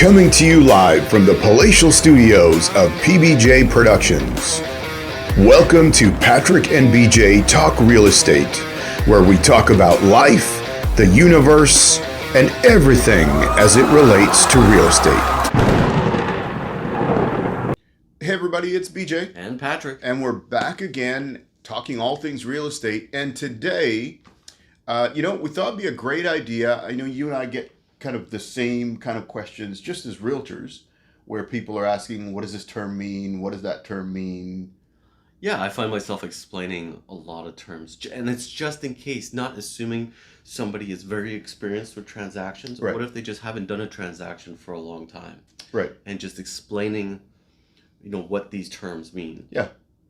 Coming to you live from the palatial studios of PBJ Productions. Welcome to Patrick and BJ Talk Real Estate, where we talk about life, the universe, and everything as it relates to real estate. Hey everybody, it's BJ. And Patrick. And we're back again talking all things real estate. And today, we thought it'd be a great idea. I know you and I get kind of the same kind of questions just as realtors, where people are asking, what does this term mean? What does that term mean? Yeah, I find myself explaining a lot of terms, and it's just in case, not assuming somebody is very experienced with transactions. Right. What if they just haven't done a transaction for a long time? Right. And just explaining, what these terms mean. Yeah,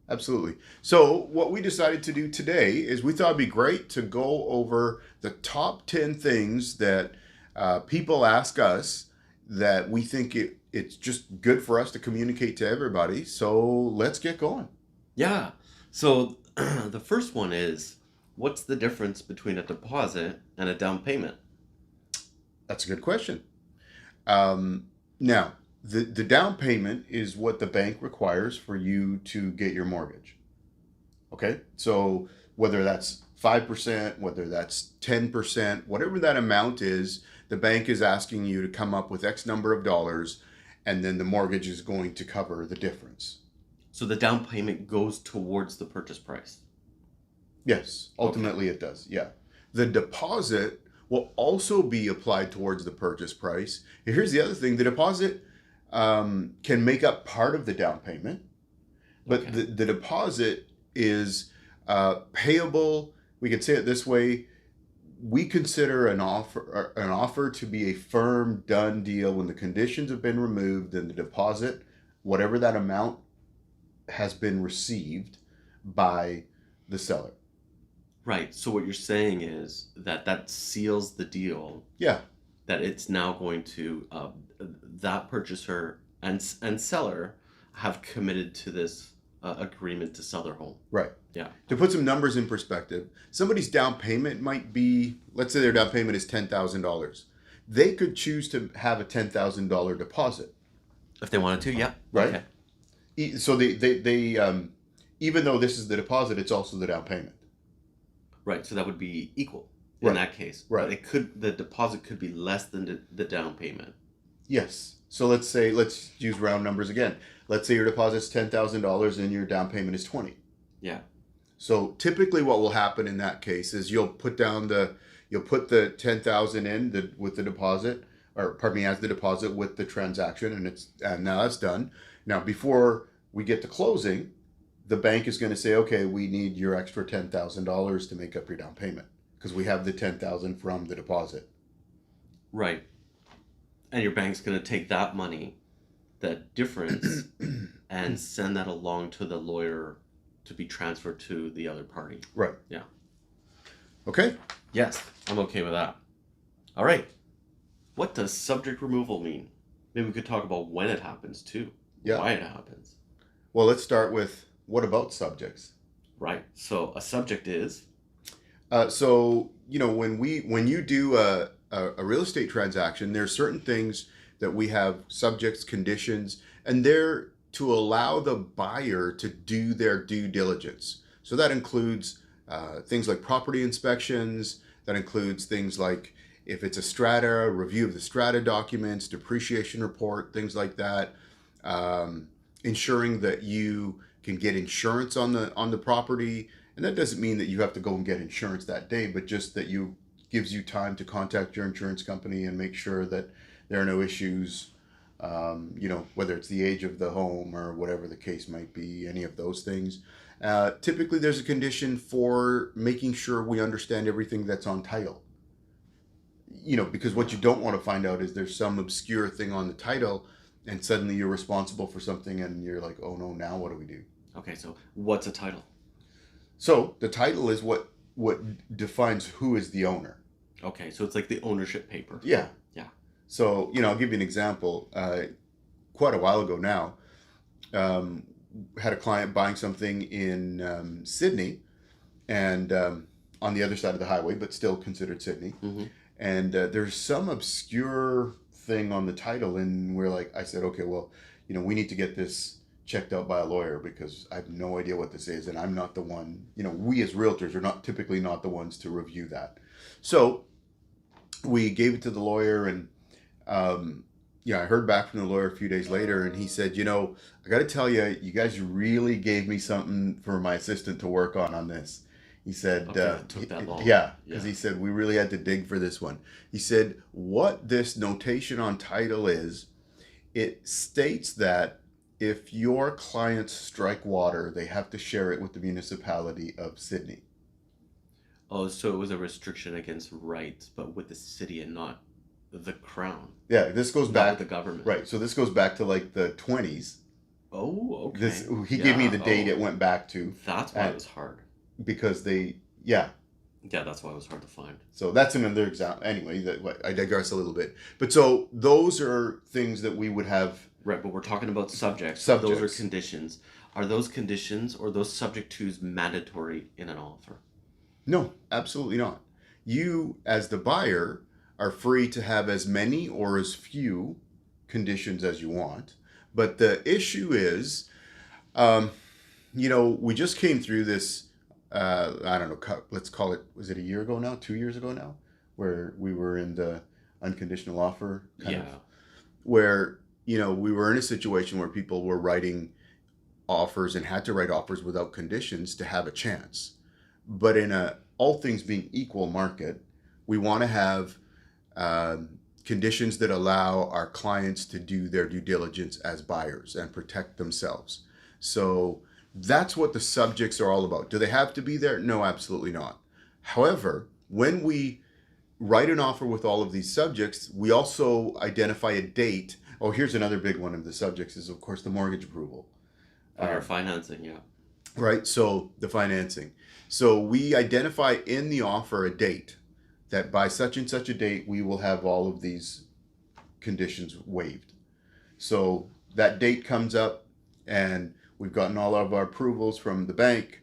absolutely. So what we decided to do today is we thought it'd be great to go over the top 10 things that people ask us that we think it's just good for us to communicate to everybody. So let's get going. Yeah. So the first one is, what's the difference between a deposit and a down payment? That's a good question. Now, the down payment is what the bank requires for you to get your mortgage. Okay? So whether that's 5%, whether that's 10%, whatever that amount is, the bank is asking you to come up with X number of dollars, and then the mortgage is going to cover the difference. So the down payment goes towards the purchase price? Yes, ultimately it does, yeah. The deposit will also be applied towards the purchase price. Here's the other thing, the deposit can make up part of the down payment, but Okay. the deposit is payable. We could say it this way: we consider an offer to be a firm, done deal when the conditions have been removed and the deposit, whatever that amount, has been received by the seller. Right. So what you're saying is that seals the deal. Yeah. That it's now going to that purchaser and seller have committed to this agreement to sell their home. Right. Yeah. To put some numbers in perspective, somebody's down payment might be, let's say their down payment is $10,000. They could choose to have a $10,000 deposit. If they wanted to, yeah. Right. Okay. So they even though this is the deposit, it's also the down payment. Right. So that would be equal Right. in that case. Right. But the deposit could be less than the down payment. Yes. So let's use round numbers again. Let's say your deposit's $10,000 and your down payment is $20,000. Yeah. So typically what will happen in that case is you'll put the $10,000 in with the deposit, or pardon me, as the deposit with the transaction, and now that's done. Now before we get to closing, the bank is going to say, okay, we need your extra $10,000 to make up your down payment because we have the $10,000 from the deposit. Right. And your bank's going to take that money, that difference, and send that along to the lawyer to be transferred to the other party. Right. Yeah. Okay. Yes, I'm okay with that. All right. What does subject removal mean? Maybe we could talk about when it happens too. Yeah. Why it happens. Well, let's start with what about subjects? Right. So a subject is. When you do a real estate transaction, there's certain things that we have subjects, conditions, and they're to allow the buyer to do their due diligence. So that includes things like property inspections. That includes things like if it's a strata, review of the strata documents, depreciation report, things like that. Ensuring that you can get insurance on the property. And that doesn't mean that you have to go and get insurance that day, but just that gives you time to contact your insurance company and make sure that there are no issues, whether it's the age of the home or whatever the case might be, any of those things. Typically, there's a condition for making sure we understand everything that's on title. Because what you don't want to find out is there's some obscure thing on the title and suddenly you're responsible for something and you're like, oh no, now what do we do? Okay, so what's a title? So the title is what defines who is the owner. Okay, so it's like the ownership paper. Yeah. Yeah. So, I'll give you an example. Quite a while ago now, had a client buying something in Sydney and on the other side of the highway, but still considered Sydney. Mm-hmm. And there's some obscure thing on the title, and I said, okay, well, we need to get this checked out by a lawyer because I have no idea what this is, and I'm not the one. We as realtors are not typically not the ones to review that. So we gave it to the lawyer, and I heard back from the lawyer a few days later, and he said, I got to tell you, you guys really gave me something for my assistant to work on this. He said, it took that long. Yeah, because he said, we really had to dig for this one. He said, what this notation on title is, it states that if your clients strike water, they have to share it with the municipality of Sydney. Oh, so it was a restriction against rights, but with the city and not the crown. Yeah, this goes back with the government. Right, so this goes back to the 20s. Oh, okay. He gave me the date it went back to. That's why it was hard. Because Yeah, that's why it was hard to find. So that's another example. Anyway, I digress a little bit. But so those are things that we would have. Right, but we're talking about subjects. Subjects. Those are conditions. Are those conditions or those subject tos mandatory in an offer? No, absolutely not. You, as the buyer, are free to have as many or as few conditions as you want. But the issue is, we just came through this, I don't know, let's call it, was it a year ago now, 2 years ago now, where we were in the unconditional offer kind of, where, we were in a situation where people were writing offers and had to write offers without conditions to have a chance. But in a all things being equal market, we want to have conditions that allow our clients to do their due diligence as buyers and protect themselves. So that's what the subjects are all about. Do they have to be there? No, absolutely not. However, when we write an offer with all of these subjects, we also identify a date. Oh, here's another big one of the subjects is, of course, the mortgage approval. Or financing, yeah. Right, so the financing. So we identify in the offer a date that by such and such a date, we will have all of these conditions waived. So that date comes up and we've gotten all of our approvals from the bank.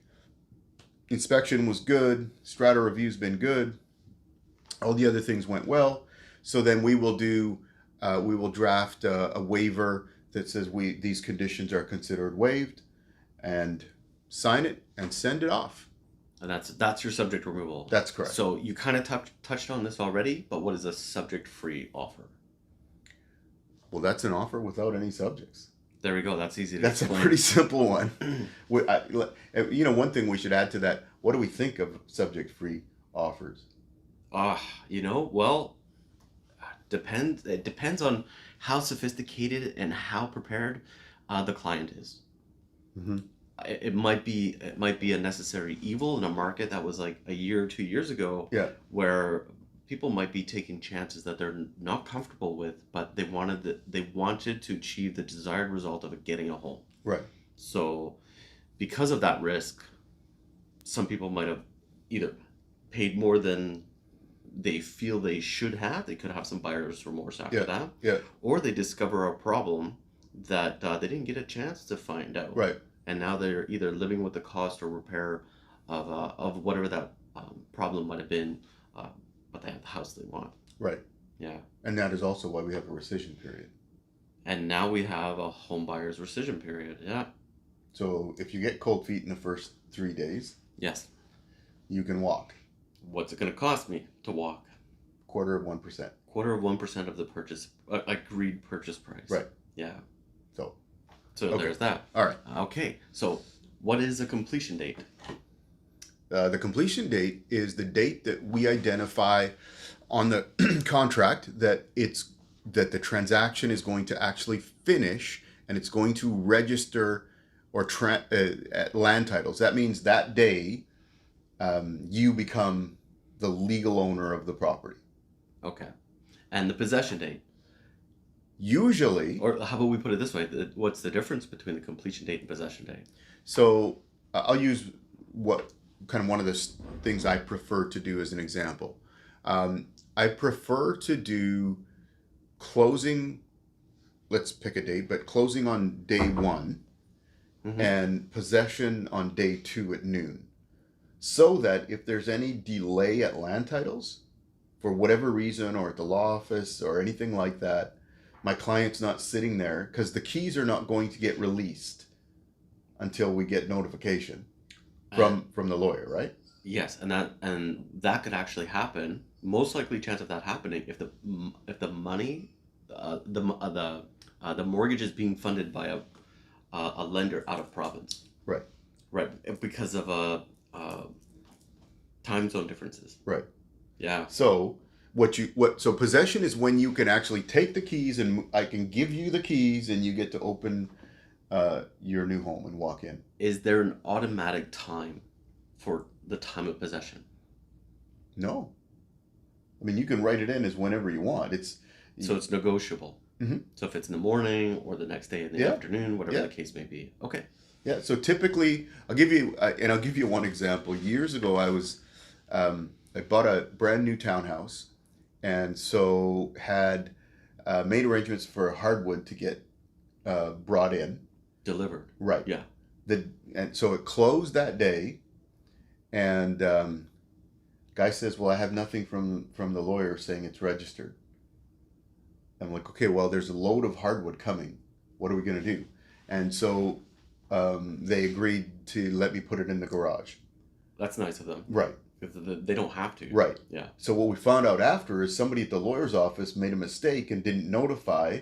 Inspection was good. Strata review's been good. All the other things went well. So then we will draft a waiver that says these conditions are considered waived, and sign it and send it off. And that's your subject removal. That's correct. So you kind of touched on this already, but what is a subject-free offer? Well, that's an offer without any subjects. There we go. That's easy to That's explain. a pretty simple one. One thing we should add to that, what do we think of subject-free offers? Well, it depends on how sophisticated and how prepared the client is. Mm-hmm. It might be a necessary evil in a market that was like a year or 2 years ago, where people might be taking chances that they're not comfortable with, but they wanted to achieve the desired result of getting a home. Right. So, because of that risk, some people might have either paid more than they feel they should have. They could have some buyer's remorse after that. Yeah. Or they discover a problem that they didn't get a chance to find out. Right. And now they're either living with the cost or repair of whatever that problem might have been, but they have the house they want. Right. Yeah. And that is also why we have a rescission period. And now we have a home buyer's rescission period. Yeah. So if you get cold feet in the first 3 days, yes, you can walk. What's it going to cost me to walk? 0.25%. 0.25% of the purchase agreed purchase price. Right. Yeah. So okay. There's that. All right. Okay. So what is a completion date? The completion date is the date that we identify on the contract that the transaction is going to actually finish, and it's going to register or at land titles. That means that day you become the legal owner of the property. Okay. And the possession date? Usually... Or how about we put it this way? What's the difference between the completion date and possession date? So I'll use one of the things I prefer to do as an example. I prefer to do closing, let's pick a date, but closing on day 1 and possession on day 2 at noon. So that if there's any delay at land titles, for whatever reason, or at the law office or anything like that, my client's not sitting there, because the keys are not going to get released until we get notification from the lawyer, right? Yes, and that could actually happen. Most likely chance of that happening if the money, the mortgage is being funded by a lender out of province. Right. Right, because of time zone differences. Right. Yeah. So so possession is when you can actually take the keys, and I can give you the keys and you get to open your new home and walk in. Is there an automatic time for the time of possession? No. I mean, you can write it in as whenever you want. So it's negotiable. Mm-hmm. So if it's in the morning or the next day in the afternoon, whatever the case may be. Okay. Yeah. So typically, I'll give you one example. Years ago, I bought a brand new townhouse, and so had made arrangements for hardwood to get brought in. Delivered. Right. Yeah. And so it closed that day, and guy says, "Well, I have nothing from the lawyer saying it's registered." I'm like, "Okay, well, there's a load of hardwood coming. What are we going to do?" And so they agreed to let me put it in the garage. That's nice of them. Right. Because they don't have to. Right. Yeah. So what we found out after is somebody at the lawyer's office made a mistake and didn't notify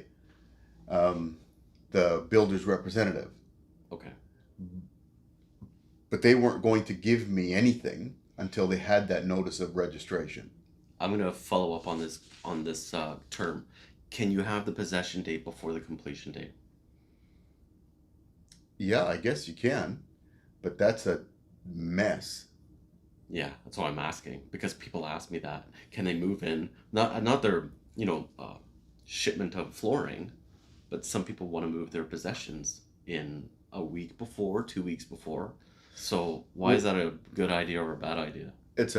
the builder's representative. Okay. But they weren't going to give me anything until they had that notice of registration. I'm going to follow up on this term. Can you have the possession date before the completion date? Yeah, I guess you can, but that's a mess. Yeah, that's why I'm asking, because people ask me that. Can they move in? Not their shipment of flooring, but some people want to move their possessions in a week before, 2 weeks before. So why is that a good idea or a bad idea? That's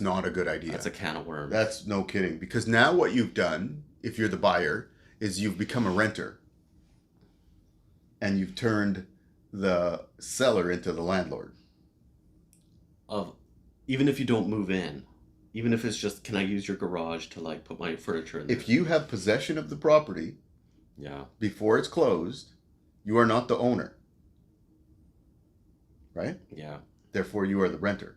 not a good idea. That's a can of worms. That's no kidding, because now what you've done, if you're the buyer, is you've become a renter, and you've turned the seller into the landlord. Even if you don't move in, even if it's just, can I use your garage to like put my furniture in there? If you have possession of the property, before it's closed, you are not the owner, right? Yeah. Therefore, you are the renter.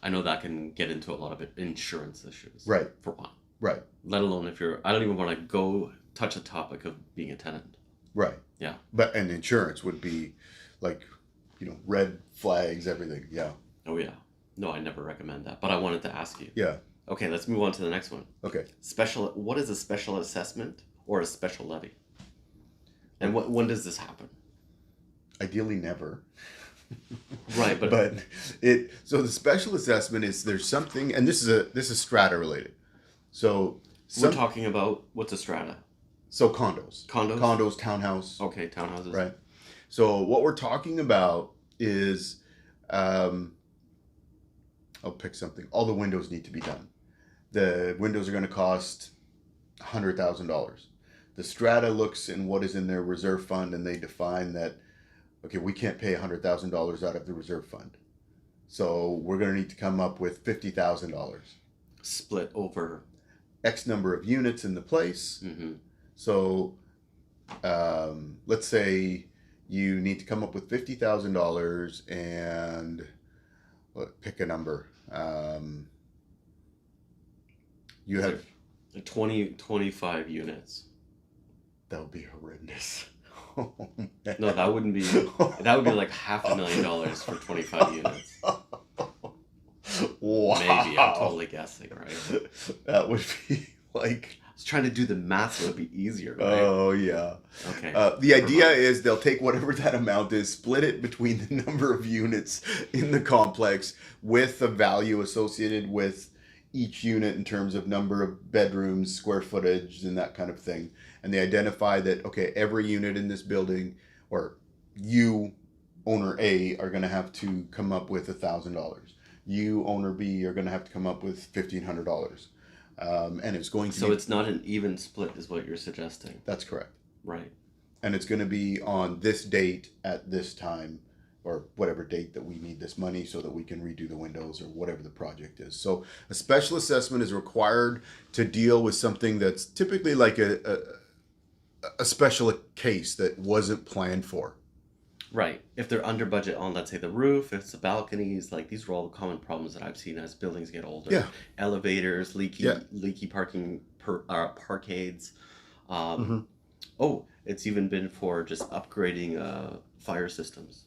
I know that can get into a lot of insurance issues. Right. For one. Right. Let alone if I don't even want to go touch a topic of being a tenant. Right. Yeah. And insurance would be like, red flags, everything. Yeah. Oh yeah. No, I never recommend that, but I wanted to ask you. Yeah. Okay, let's move on to the next one. Okay. What is a special assessment or a special levy? And when does this happen? Ideally never. Right, but so the special assessment is, there's something, and this is strata related. So we're talking about, what's a strata? So condos, townhouse. Okay, townhouses. Right. So what we're talking about is, I'll pick something. All the windows need to be done. The windows are going to cost $100,000. The strata looks in what is in their reserve fund, and they define that, okay, we can't pay $100,000 out of the reserve fund, so we're going to need to come up with $50,000. Split over X number of units in the place. Mm-hmm. So let's say you need to come up with $50,000 and pick a number. You have 25 units. That would be horrendous. No, that wouldn't be. That would be like $500,000 for 25 units. Wow. Maybe, I'm totally guessing, right? That would be like... I was trying to do the math so it would be easier, right? Oh, yeah. Okay. The idea is they'll take whatever that amount is, split it between the number of units in the complex with the value associated with each unit in terms of number of bedrooms, square footage, and that kind of thing. And they identify that, okay, every unit in this building, or you, owner A, are going to have to come up with $1,000. You, owner B, are going to have to come up with $1,500. And it's going to So it's not an even split is what you're suggesting. That's correct. Right. And it's going to be on this date at this time, or whatever date that we need this money so that we can redo the windows or whatever the project is. So a special assessment is required to deal with something that's typically like a special case that wasn't planned for. Right. If they're under budget on, let's say, the roof, if it's the balconies, like these are all the common problems that I've seen as buildings get older. Yeah. Elevators, leaky parking parkades. Oh, it's even been for just upgrading fire systems.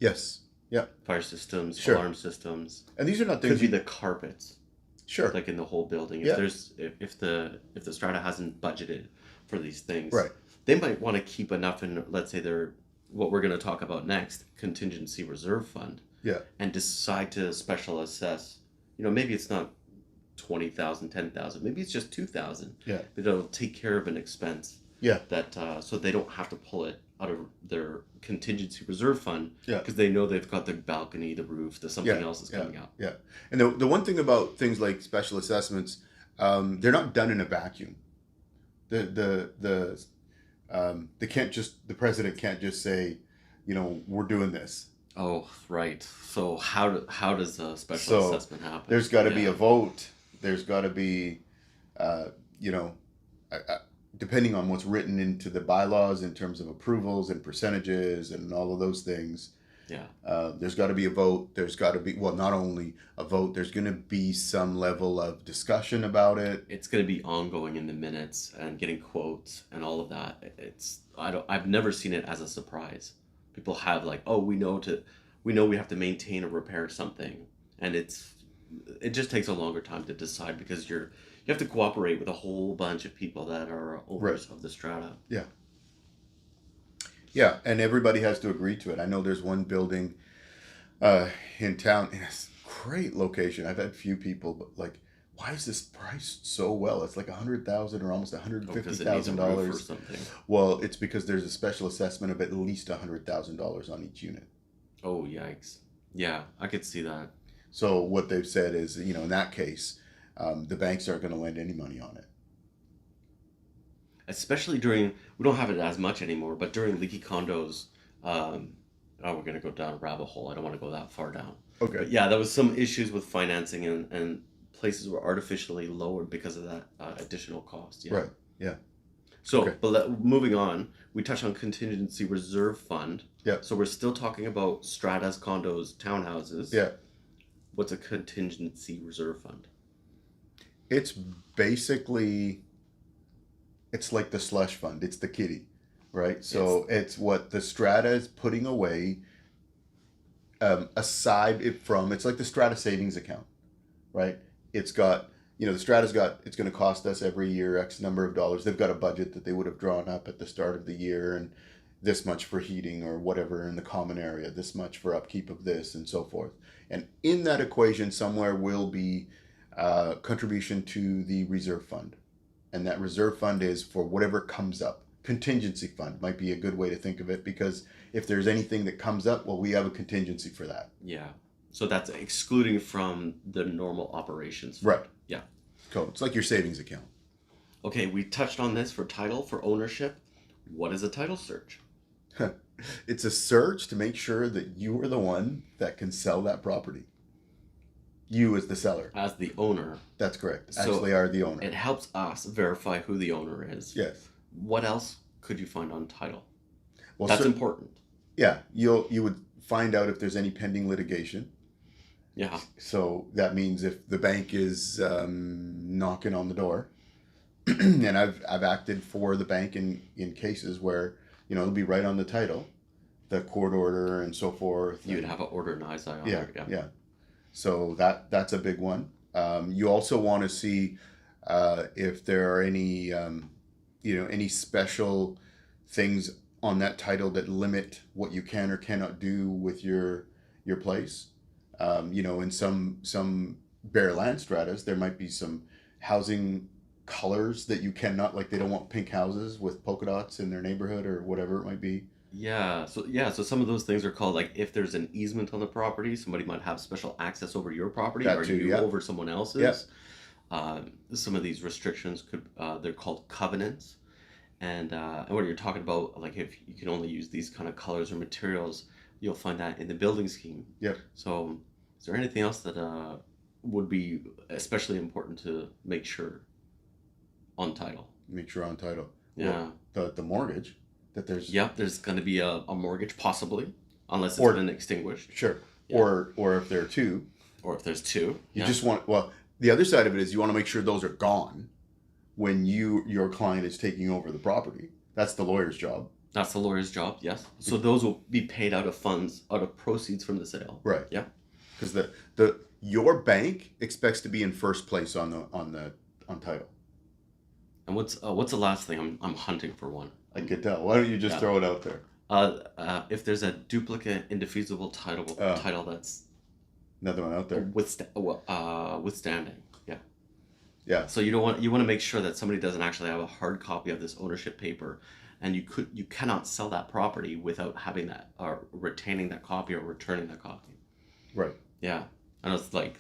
Yes. Yeah. Fire systems, Sure. alarm systems. And these are not things Could be the carpets. Sure. Like in the whole building. Yeah. If the strata hasn't budgeted for these things, Right. they might want to keep enough in, let's say, what we're going to talk about next, contingency reserve fund. Yeah. And decide to special assess. Maybe it's not 20,000, 10,000. Maybe it's just 2,000. Yeah. But it'll take care of an expense. Yeah. That so they don't have to pull it out of their contingency reserve fund. Yeah. Because they know they've got the balcony, the roof, something else is coming out. Yeah. And the one thing about things like special assessments, they're not done in a vacuum. The president can't just say, we're doing this. Oh, right. So how does a special assessment happen? There's got to be a vote. There's got to be, depending on what's written into the bylaws in terms of approvals and percentages and all of those things. Yeah. There's got to be a vote. There's got to be, well, not only a vote, there's going to be some level of discussion about it. It's going to be ongoing in the minutes and getting quotes and all of that. I've never seen it as a surprise. People have like, oh, we know we have to maintain or repair something. And it just takes a longer time to decide because you have to cooperate with a whole bunch of people that are owners of the strata. Yeah. Yeah, and everybody has to agree to it. I know there's one building in town, and it's a great location. I've had few people, but like, why is this priced so well? It's like $100,000 or almost $150,000. Well, it's because there's a special assessment of at least $100,000 on each unit. Oh, yikes! Yeah, I could see that. So what they've said is, in that case, the banks aren't going to lend any money on it. Especially we don't have it as much anymore, but during leaky condos, we're going to go down a rabbit hole. I don't want to go that far down. Okay. But yeah, there was some issues with financing and places were artificially lowered because of that additional cost. Yeah. Right. Yeah. So, okay. But moving on, we touched on contingency reserve fund. Yeah. So we're still talking about stratas, condos, townhouses. Yeah. What's a contingency reserve fund? It's basically, it's like the slush fund. It's the kitty, right? So it's what the strata is putting away aside from, it's like the strata savings account, right? It's got, the strata's got, it's going to cost us every year X number of dollars. They've got a budget that they would have drawn up at the start of the year, and this much for heating or whatever in the common area, this much for upkeep of this, and so forth. And in that equation somewhere will be contribution to the reserve fund. And that reserve fund is for whatever comes up. Contingency fund might be a good way to think of it, because if there's anything that comes up, well, we have a contingency for that. Yeah. So that's excluding from the normal operations fund. Right. Yeah. Cool. It's like your savings account. Okay, we touched on this for title, for ownership. What is a title search? It's a search to make sure that you are the one that can sell that property. You as the seller. As the owner. That's correct. So actually are the owner. It helps us verify who the owner is. Yes. What else could you find on title? Well, that's important. Yeah. You would find out if there's any pending litigation. Yeah. So that means if the bank is knocking on the door, and I've acted for the bank in cases where, it'll be right on the title, the court order and so forth. You'd have an order in eyes on yeah, it. Yeah. So that's a big one. You also want to see if there are any, any special things on that title that limit what you can or cannot do with your place. In some bare land stratas, there might be some housing colors that you cannot, like they don't want pink houses with polka dots in their neighborhood or whatever it might be. Yeah. So some of those things are called, like, if there's an easement on the property, somebody might have special access over your property, that or too, you over someone else's. Yeah. Some of these restrictions they're called covenants. And when you're talking about, like, if you can only use these kind of colors or materials, you'll find that in the building scheme. Yep. So is there anything else that would be especially important to make sure on title? Make sure on title. Yeah. Well, the mortgage, that there's... Yep, there's going to be a mortgage possibly, unless it's been extinguished. Sure. Yeah. Or if there are two. Or if there's two. You just want... Well, the other side of it is you want to make sure those are gone when your client is taking over the property. That's the lawyer's job. That's the lawyer's job, yes. So those will be paid out of funds, out of proceeds from the sale. Right. Yeah. Because your bank expects to be in first place on title. And what's the last thing? I'm hunting for one. I can tell. Why don't you just throw it out there? If there's a duplicate indefeasible title that's another one out there. Withstanding. Yeah. Yeah. So you want to make sure that somebody doesn't actually have a hard copy of this ownership paper, and you cannot sell that property without having that or retaining that copy or returning that copy. Right. Yeah. And it's like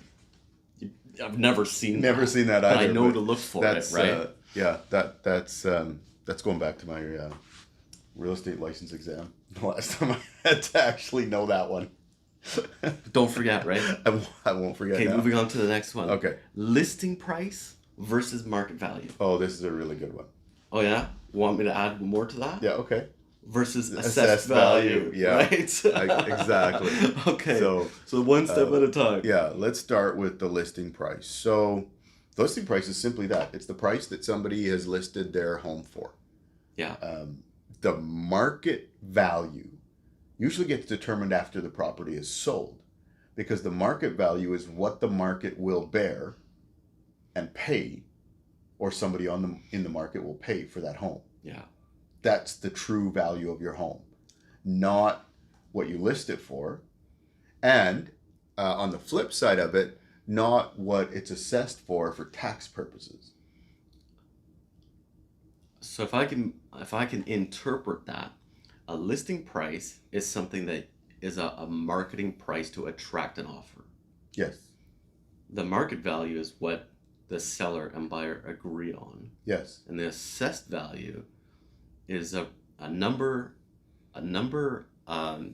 I've never seen that either. But I know to look for it, right? Yeah. That's going back to my real estate license exam. The last time I had to actually know that one. Don't forget, right? I won't forget. Okay, moving on to the next one. Okay. Listing price versus market value. Oh, this is a really good one. Oh yeah? Want me to add more to that? Yeah, okay. Versus assessed value. Yeah. Right? Exactly. Okay. So one step at a time. Yeah, let's start with the listing price. So the listing price is simply that. It's the price that somebody has listed their home for. Yeah. The market value usually gets determined after the property is sold, because the market value is what the market will bear and pay, or somebody in the market will pay for that home. Yeah. That's the true value of your home, not what you list it for. And on the flip side of it, not what it's assessed for tax purposes. So if I can interpret that, a listing price is something that is a marketing price to attract an offer. Yes. The market value is what the seller and buyer agree on. Yes. And the assessed value is a number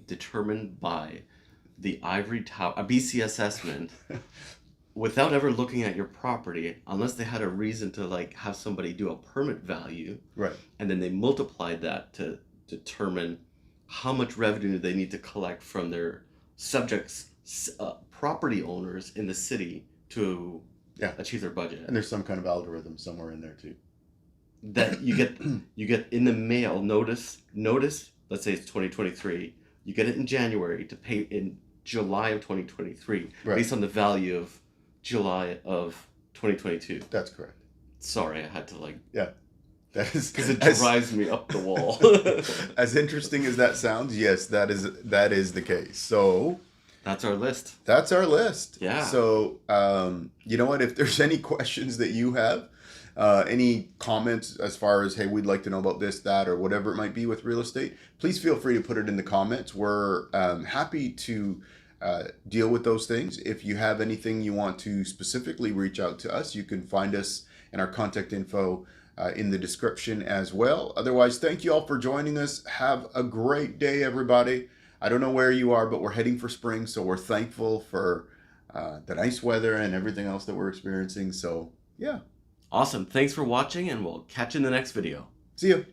determined by the ivory tower, a BC assessment, without ever looking at your property, unless they had a reason to have somebody do a permit value. Right. And then they multiplied that to determine how much revenue they need to collect from their subjects, property owners in the city to achieve their budget. And there's some kind of algorithm somewhere in there too. That you get in the mail notice. Let's say it's 2023. You get it in January to pay in July of 2023, based on the value of July of 2022. That's correct. Sorry, I had to Yeah. That is because it drives me up the wall. As interesting as that sounds, yes, that is the case. So that's our list. That's our list. Yeah. So you know what? If there's any questions that you have, any comments as far as, hey, we'd like to know about this, that, or whatever it might be with real estate, please feel free to put it in the comments. We're happy to deal with those things. If you have anything you want to specifically reach out to us, you can find us in our contact info in the description as well. Otherwise, thank you all for joining us. Have a great day, everybody. I don't know where you are, but we're heading for spring, so we're thankful for the nice weather and everything else that we're experiencing. So, yeah. Awesome. Thanks for watching, and we'll catch you in the next video. See you.